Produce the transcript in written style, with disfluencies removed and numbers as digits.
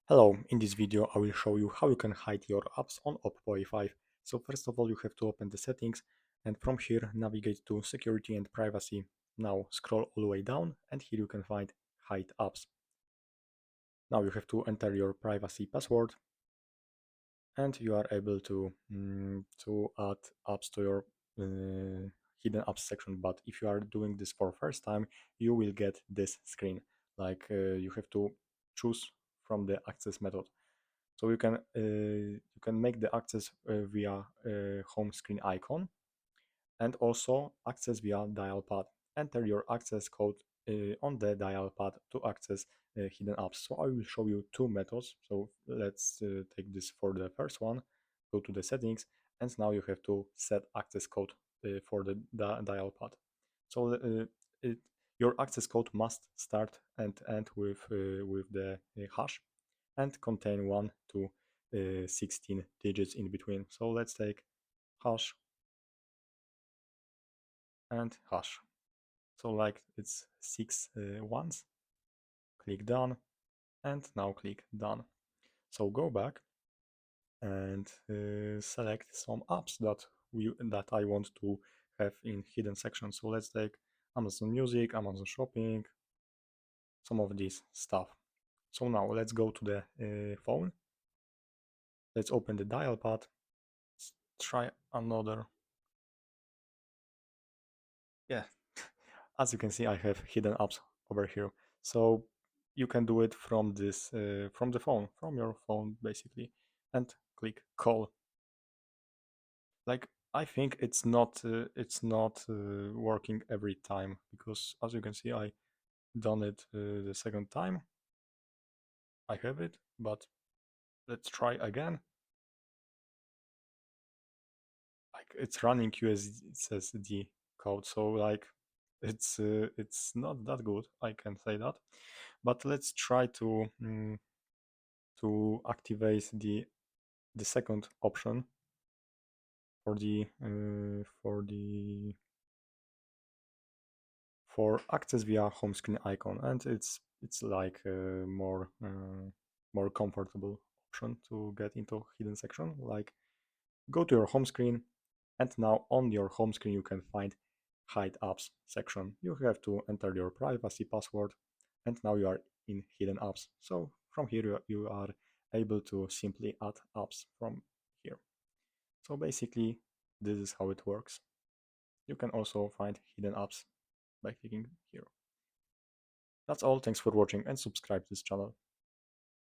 Hello, in this video I will show you how you can hide your apps on OPPO A5. So first of all you have to open the settings and from here navigate to security and privacy. Now scroll all the way down and here you can find hide apps. Now you have to enter your privacy password and you are able to add apps to your hidden apps section. But if you are doing this for first time, you will get this screen. Like you have to choose from the access method. So you can make the access via home screen icon and also access via dial pad. Enter your access code on the dial pad to access hidden apps. So I will show you two methods. So let's take this for the first one. Go to the settings and now you have to set access code for the dial pad. So your access code must start and end with the hash and contain 1 to 16 digits in between. So let's take hash and hash. So like it's 6 ones. Click done and now click done. So go back and select some apps that I want to have in hidden sections. So let's take Amazon Music, Amazon Shopping, some of this stuff. So now let's go to the phone. Let's open the dial pad. Let's try another. Yeah, as you can see, I have hidden apps over here. So you can do it from this from the phone, from your phone basically, and click call. Like I think it's not working every time because as you can see, I done it the second time. I have it, but let's try again. Like it's running USSD code, so like it's not that good. I can say that, but let's try to activate the second option for for access via home screen icon, and it's like a more comfortable option to get into hidden section. Like go to your home screen, and now on your home screen you can find hide apps section. You have to enter your privacy password, and now you are in hidden apps. So from here you are able to simply add apps from here. So basically, this is how it works. You can also find hidden apps by clicking here. That's all, thanks for watching and subscribe to this channel.